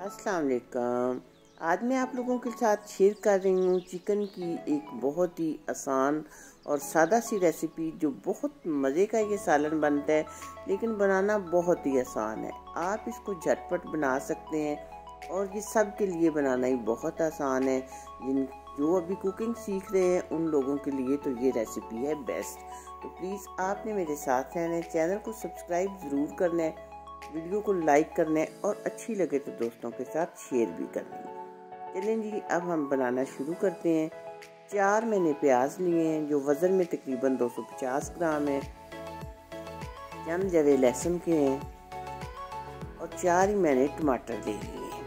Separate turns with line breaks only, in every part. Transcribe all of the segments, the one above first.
अस्सलाम वालेकुम। आज मैं आप लोगों के साथ शेयर कर रही हूँ चिकन की एक बहुत ही आसान और सादा सी रेसिपी जो बहुत मज़े का ये सालन बनता है, लेकिन बनाना बहुत ही आसान है। आप इसको झटपट बना सकते हैं और ये सब के लिए बनाना ही बहुत आसान है। जो अभी कुकिंग सीख रहे हैं उन लोगों के लिए तो ये रेसिपी है बेस्ट। तो प्लीज़ आपने मेरे साथ रहना है, चैनल को सब्सक्राइब ज़रूर करना है, वीडियो को लाइक करना है और अच्छी लगे तो दोस्तों के साथ शेयर भी करनी है। चलें जी, अब हम बनाना शुरू करते हैं। 4 मैंने प्याज लिए हैं जो वज़न में तकरीबन 250 ग्राम है। चंद जवे लहसुन के हैं और 4 ही मैंने टमाटर ले लिए हैं।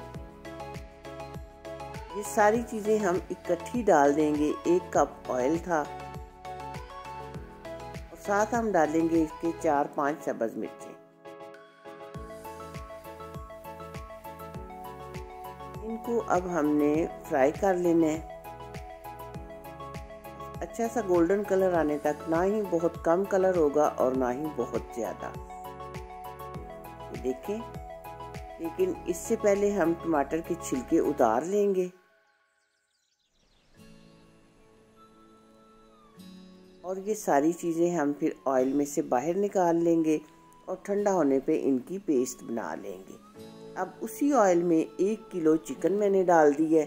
ये सारी चीज़ें हम इकट्ठी डाल देंगे। 1 कप ऑयल था और साथ हम डालेंगे इसके 4-5 सब्ज़ मिर्चें। इनको अब हमने फ्राई कर लेना है अच्छा सा गोल्डन कलर आने तक। ना ही बहुत कम कलर होगा और ना ही बहुत ज़्यादा, देखें। लेकिन इससे पहले हम टमाटर के छिलके उतार लेंगे और ये सारी चीज़ें हम फिर ऑयल में से बाहर निकाल लेंगे और ठंडा होने पे इनकी पेस्ट बना लेंगे। अब उसी ऑयल में 1 किलो चिकन मैंने डाल दी है।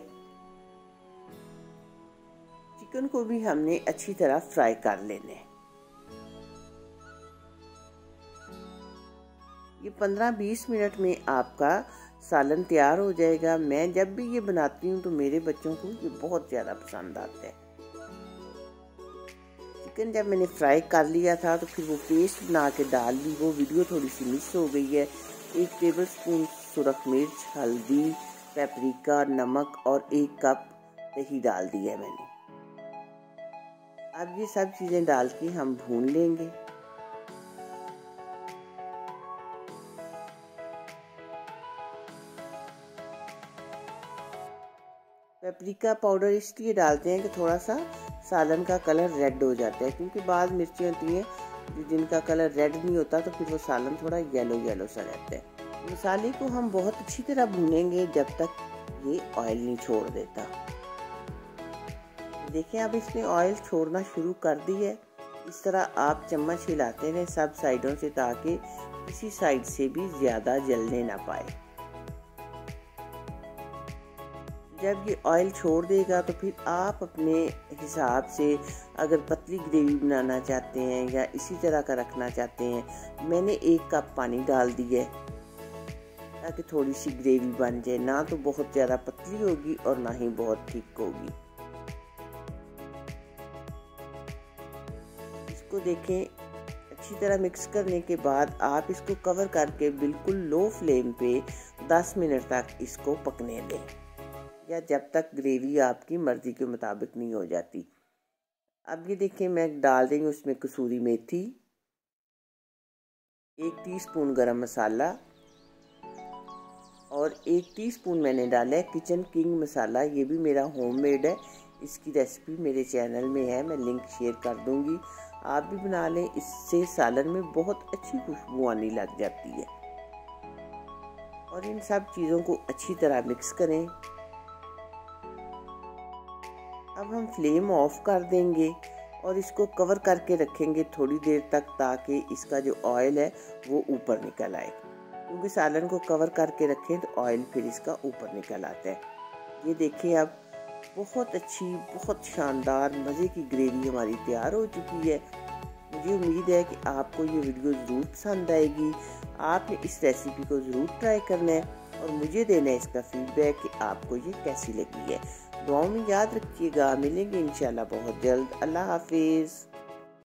चिकन को भी हमने अच्छी तरह फ्राई कर लेना है। ये 15-20 मिनट में आपका सालन तैयार हो जाएगा। मैं जब भी ये बनाती हूँ तो मेरे बच्चों को ये बहुत ज़्यादा पसंद आता है। चिकन जब मैंने फ्राई कर लिया था तो फिर वो पेस्ट बना के डाल दी। वो वीडियो थोड़ी सी मिस हो गई है। 1 टेबलस्पून सुरख मिर्च, हल्दी, पेपरिका, नमक और 1 कप दही डाल दी है मैंने। अब ये सब चीज़ें डाल के हम भून लेंगे। पेपरिका पाउडर इसलिए डालते हैं कि थोड़ा सा सालन का कलर रेड हो जाता है, क्योंकि बाद मिर्चें होती हैं जिनका कलर रेड नहीं होता तो फिर वो सालन थोड़ा येलो येलो सा रहता है। मसाले को हम बहुत अच्छी तरह भूनेंगे जब तक ये ऑयल नहीं छोड़ देता। देखें, अब इसने ऑयल छोड़ना शुरू कर दी है। इस तरह आप चम्मच हिलाते रहें सब साइडों से, ताकि किसी साइड से भी ज़्यादा जलने ना पाए। जब ये ऑयल छोड़ देगा तो फिर आप अपने हिसाब से अगर पतली ग्रेवी बनाना चाहते हैं या इसी तरह का रखना चाहते हैं, मैंने 1 कप पानी डाल दिया है ताकि थोड़ी सी ग्रेवी बन जाए। ना तो बहुत ज़्यादा पतली होगी और ना ही बहुत थिक होगी। इसको देखें, अच्छी तरह मिक्स करने के बाद आप इसको कवर करके बिल्कुल लो फ्लेम पे 10 मिनट तक इसको पकने दें, या जब तक ग्रेवी आपकी मर्ज़ी के मुताबिक नहीं हो जाती। अब ये देखें, मैं डाल देंगे उसमें कसूरी मेथी, 1 टीस्पून गरम मसाला और 1 टीस्पून मैंने डाला है किचन किंग मसाला। ये भी मेरा होममेड है। इसकी रेसिपी मेरे चैनल में है, मैं लिंक शेयर कर दूंगी। आप भी बना लें, इससे सालन में बहुत अच्छी खुशबू आने लग जाती है। और इन सब चीज़ों को अच्छी तरह मिक्स करें। अब हम फ्लेम ऑफ कर देंगे और इसको कवर करके रखेंगे थोड़ी देर तक, ताकि इसका जो ऑयल है वो ऊपर निकल आए। क्योंकि सालन को कवर करके रखें तो ऑयल फिर इसका ऊपर निकल आता है। ये देखिए, अब बहुत अच्छी, बहुत शानदार मज़े की ग्रेवी हमारी तैयार हो चुकी है। मुझे उम्मीद है कि आपको ये वीडियो ज़रूर पसंद आएगी। आपने इस रेसिपी को ज़रूर ट्राई करना है और मुझे देना है इसका फीडबैक कि आपको ये कैसी लगी है। दुआओं में याद रखिएगा। मिलेंगे इंशाल्लाह बहुत जल्द। अल्लाह हाफिज़।